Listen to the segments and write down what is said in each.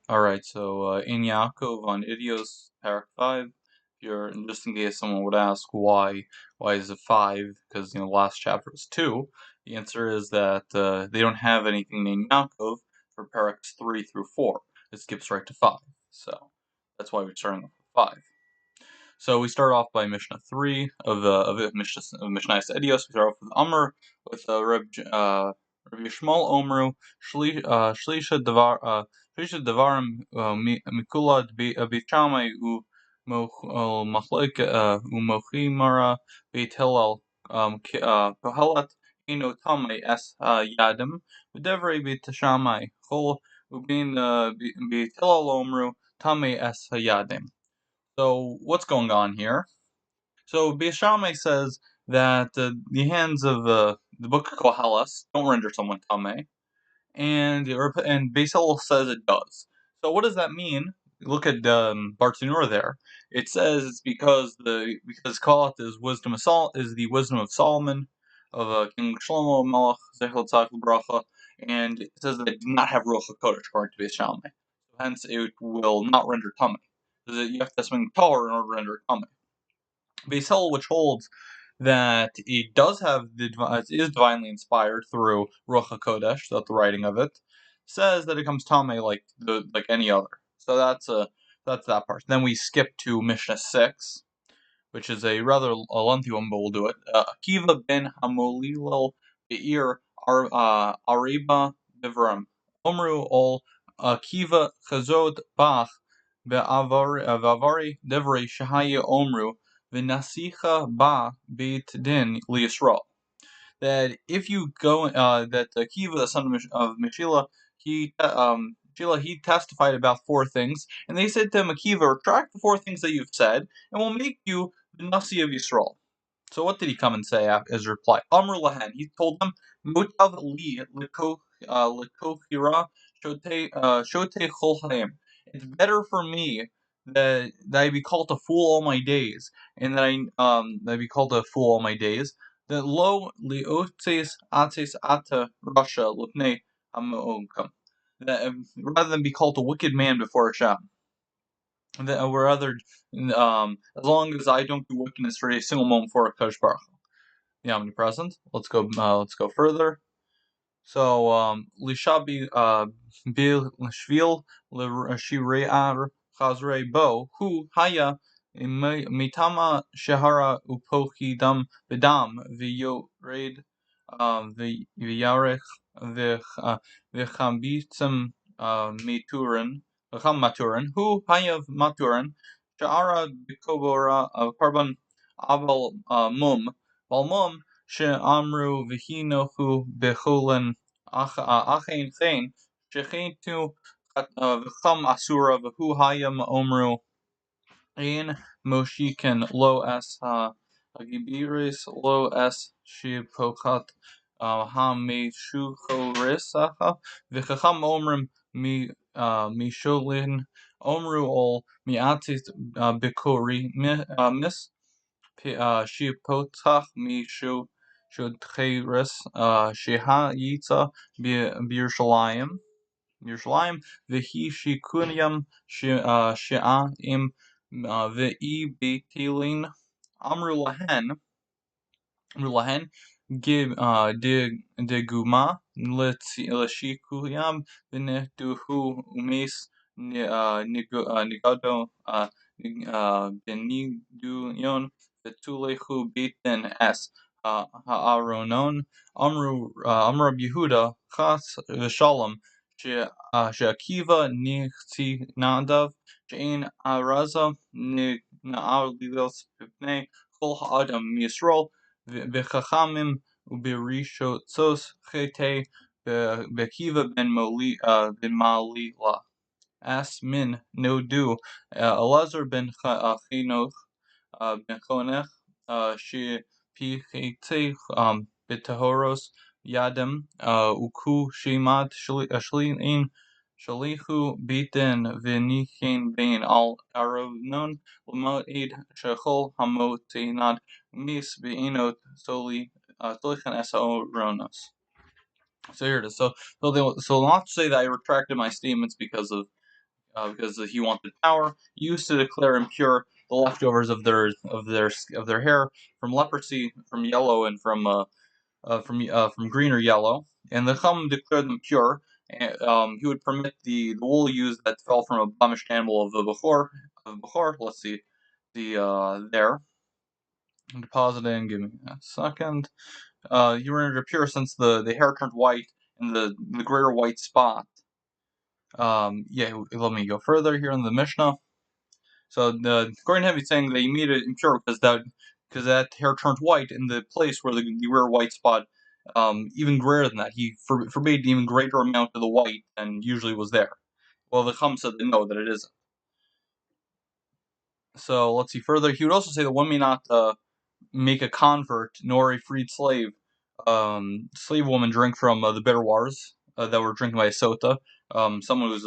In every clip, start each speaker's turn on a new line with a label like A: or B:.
A: Alright, so Ein Yaakov on Idiots, Parak 5. Just in case someone would ask why is it 5? Because the last chapter was 2. The answer is that they don't have anything named Yaakov for Paraks 3 through 4. It skips right to 5. So that's why we're starting off with 5. So we start off by Mishnah 3 of Mishnah Eduyot. We start off with Amr with Reb Yishmael Omru Shlisha Devarim Mikula Beit Shammai Mochimara Beit Hillel Kohelet Eno Tamei Es Yadim V'Devrei Beit Shammai Chol Ubin Beit Hillel Omru Tamei Es Yadim. So what's going on here? So Beishamai says that the hands of the book of Kohelet don't render someone tameh, and Beis Hillel says it does. So what does that mean? Look at Bartanura there. It says it's because Kohelet is the wisdom of Solomon, of King Shlomo Melech Zechel Tzaddik Bracha, and it says that it did not have Ruach Hakodesh according to Beishamai. Hence, it will not render tameh. You have to have something taller in order to render tameh. Beis Hillel, which holds that it does have it is divinely inspired through Ruach HaKodesh, the writing of it, says that it comes tameh like any other. So that's that part. Then we skip to Mishnah 6, which is a rather lengthy one, but we'll do it. Akiva ben Hamolilel Be'ir Ariba Bivram Omru ol Akiva Chazod Bach Be'avari Devrei Shahaya Omru V'Nasicha Ba Beit Din Li'Yisrael. That if you go, that Akiva, the son of Meshila, he testified about 4 things, and they said to him, Akiva, retract the 4 things that you've said, and we'll make you the Nasi of Yisrael. So what did he come and say as a reply? Amr Lahan, he told them, Motav li likochira shote chol hayim. It's better for me that I be called a fool all my days, and that I be called a fool all my days, that lo liotes ates ata rasha lupnei hamo'okam. That rather than be called a wicked man before Hashem. That rather, as long as I don't do wickedness for a single moment for a Kodesh Baruch Hu. The omnipresent. Let's go further. So Lishabi Bil Shvil Shirear Chazrei Bo Hu Haya Mitama Shahara Upochi Dam Bedam V'Yored V'Yarech V'Chambitzim Miturin V'Cham Maturin Hu Hayav Maturin Sha'ara B'Kobora Karban Aval Mum Balmum She'amru v'hinochu becholen achein chen shechitu v'cham asura v'hu hayam omru ein moshiken lo es hagibiris lo es shipochat ha-meshuchoresacha v'chacham omrim misholin omru ol miatis bikori mis Shipotach Mishu Shudcheres Sheha Yitza B'Yerushalayim V'hi Shikunyam She'a Im V'i Betilin Amru Lahen de Guma Leshikuyam V'Netuhu Umes Nigado Beniduyon Vetulehu Beitin Es Ha'aronon Amru Yehuda Chas V'Shalom She'akiva Nichti Nadav She'ein Araza Na'ar Lilos Pipnei Chol Ha'adam Yisrael V'Chachamim U'Berishotzos Chete Bekiva ben Malila As min no do Elazar ben Chinoch ben Chonech she pichete betahoros yadem uku shemad shlin shalichu bitin v'nichen bein al aronon l'moed shechol hamotinad mis v'inot soli tolichen es ha'oronos. So here it is. So they'll not say that I retracted my statements because of because he wanted power, used to declare impure the leftovers of their hair from leprosy, from yellow, and from green or yellow, and the Chum declared them pure. And he would permit the wool used that fell from a blemished animal of the Bechor. Let's see, there depositing. Give me a second. You were rendered pure since the hair turned white and the greater white spot. Yeah, let me go further here in the Mishnah. So according to him, he's saying they made it impure because that hair turned white in the place where the rare white spot, even greater than that. He forbade an even greater amount of the white than usually was there. Well, the Chum said that no, that it isn't. So let's see further. He would also say that one may not make a convert nor a freed slave woman drink from the bitter waters that were drinking by a sota, someone who's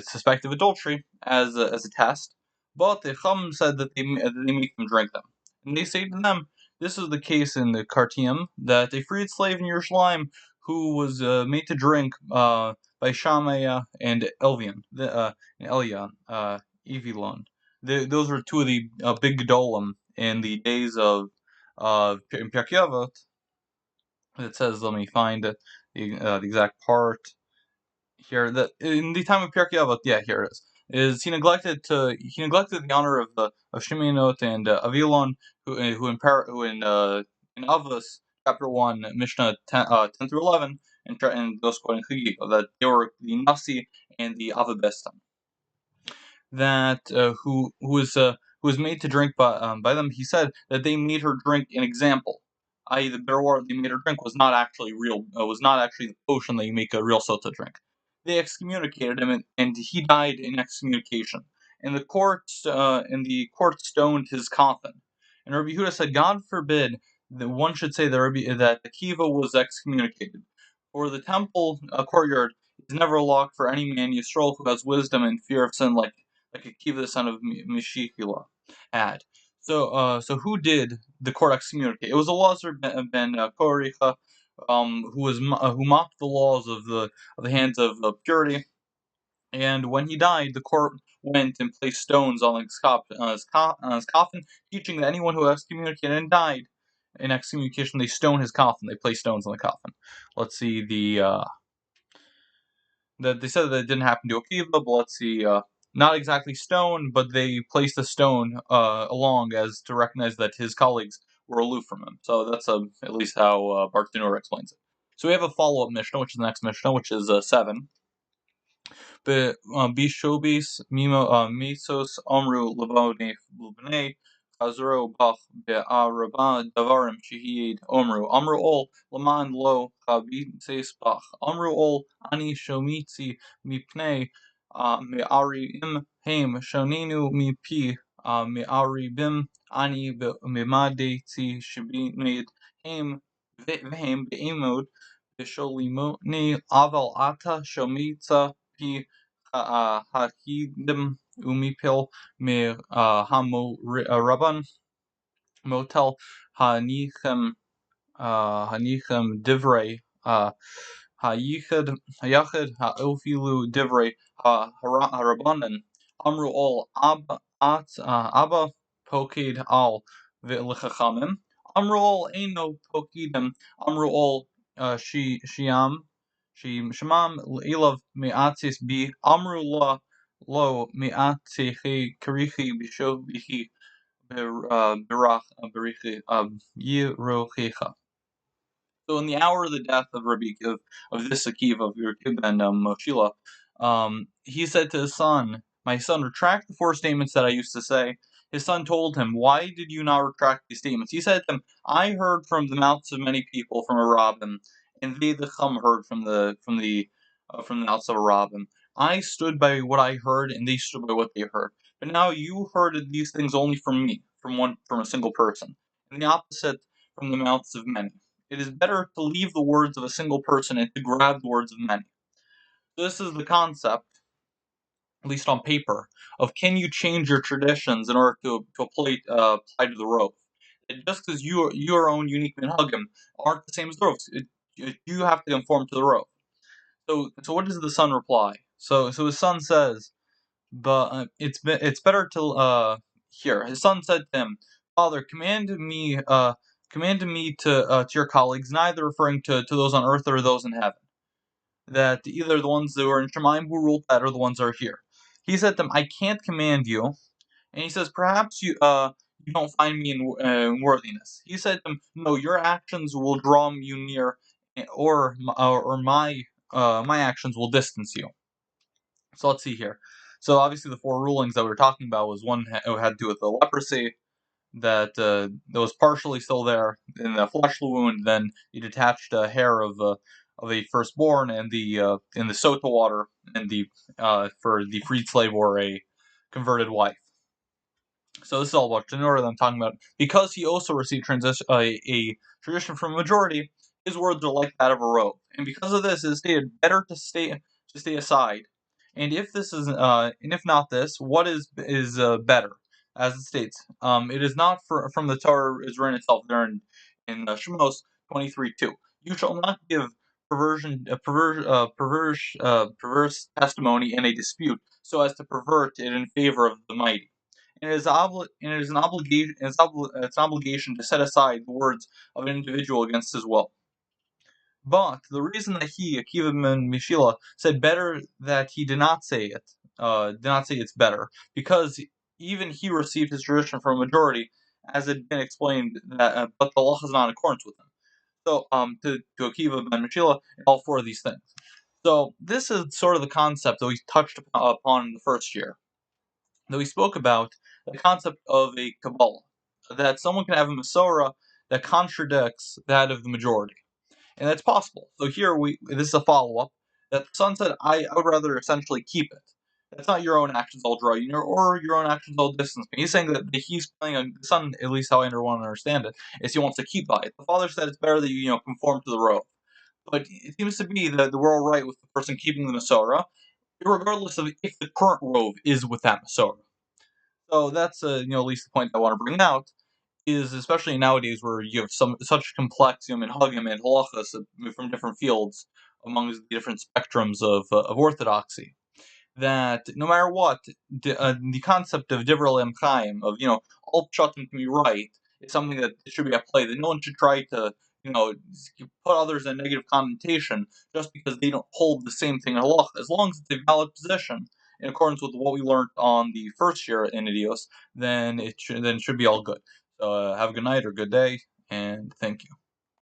A: suspected of adultery as a test. But the Chum said that they make them drink them, and they say to them, this is the case in the Kartium that a freed slave in Yerushalayim who was made to drink by Shammai and Elion, Evilon. Those were two of the big gedolim in the days of in Pirkei Avot. It says, let me find the exact part here. That in the time of Pirkei Avot, yeah, here it is. He neglected the honor of Sheminot and Avilon, in Avos chapter 1 Mishnah 10 through 11, and those quoting Chagigah, that they were the Nasi and the Avabestam, that who was made to drink by them. He said that they made her drink an example, i.e., the bitter water they made her drink was not actually real. Was not actually the potion that you make a real sota drink. They excommunicated him, and he died in excommunication. And the court stoned his coffin. And Rabbi Yehuda said, God forbid that one should say that Akiva was excommunicated, for the temple courtyard is never locked for any man Yisrael who has wisdom and fear of sin, like Akiva the son of Mishikila had. So who did the court excommunicate? It was Elazar ben Koricha, who mocked the laws of the hands of purity. And when he died, the court went and placed stones on his coffin, teaching that anyone who excommunicated and died in excommunication, they stone his coffin. They place stones on the coffin. Let's see that they said that it didn't happen to Akiva, but let's see, not exactly stone, but they placed a stone along as to recognize that his colleagues were aloof from him. So that's at least how Barthenura explains it. So we have a follow-up Mishnah, which is the next Mishnah, which is 7. Bishobis misos omru lebnei chazro bach be'araba davarim shehiyed omru ol laman lo chabitzes bach omru ol ani shomitzi mipnei me'aribim haim shoninu mipi me'aribim ani me'madetzi shebined haim v'haim be'imod Bisholimoni aval ata shomitza pi hahidim umipil me hamo rabban motel hanichem divrei hayachid haofilu divrei harabanan amru ol abba poked al v'lechachamim amru ol eino pokidim amru ol shiam shemam ilav me'atzis bi amru lo me'atzeche karichi bishovihi berach berichi yirochecha. So in the hour of the death of this Akiva, of Yerkib and Moshila, he said to his son, "My son, retract the 4 statements that I used to say." His son told him, "Why did you not retract these statements?" He said to him, "I heard from the mouths of many people from a rabbin, and they the Chum heard from the mouths of a rabbin. I stood by what I heard, and they stood by what they heard. But now you heard these things only from me, from a single person, and the opposite from the mouths of many. It is better to leave the words of a single person and to grab the words of many." So this is the concept, at least on paper, of can you change your traditions in order to apply to the Rove? Just because your own unique minhagim aren't the same as the Rove, you have to conform to the Rove. So what does the son reply? So his son says, but it's better to here. His son said to him, "Father, command me to your colleagues, neither referring to those on earth or those in heaven, that either the ones who are in Shemaim who ruled that or the ones that are here." He said to them, "I can't command you," and he says, "Perhaps you don't find me in worthiness." He said to him, "No, your actions will draw you near, or my actions will distance you." So let's see here. So obviously the four rulings that we were talking about was one had to do with the leprosy that was partially still there in the flesh wound, then the detached hair of a firstborn, and the in the sota water, and the for the freed slave or a converted wife. So this is all about Tenor that I'm talking about. Because he also received a tradition from a majority, his words are like that of a robe. And because of this, it is stated better to stay aside. And if not this, what is better? As it states, it is not from the Torah is written itself there in Shemos 23:2. You shall not give perverse testimony in a dispute, so as to pervert it in favor of the mighty. And it is an obligation. It's an obligation to set aside the words of an individual against his will. But the reason that he, Akiva ben Mishila, said better that he did not say it's better, because even he received his tradition from a majority, as had been explained, that but the law is not in accordance with him. So, to Akiva ben Mishila, all four of these things. So this is sort of the concept that we touched upon in the first year, that we spoke about the concept of a Kabbalah, that someone can have a masorah that contradicts that of the majority, and that's possible. So here this is a follow up that the son said, I would rather essentially keep it. That's not your own actions I'll draw you near, or your own actions I'll distance me. He's saying that he's planning on the son, at least how I want to understand it, is he wants to keep by it. The father said it's better that you conform to the robe, but it seems to be that we're all right with the person keeping the masorah, regardless of if the current robe is with that masorah. So that's at least the point I want to bring out is, especially nowadays where you have such complex minhagim and halachas from different fields among the different spectrums of orthodoxy, that no matter what, the concept of divrei Chaim, of all pshatim can be right, is something that should be at play. That no one should try to put others in a negative connotation just because they don't hold the same thing in halacha. As long as it's a valid position in accordance with what we learned on the first year in Idios, then it should be all good. So have a good night or good day, and thank you.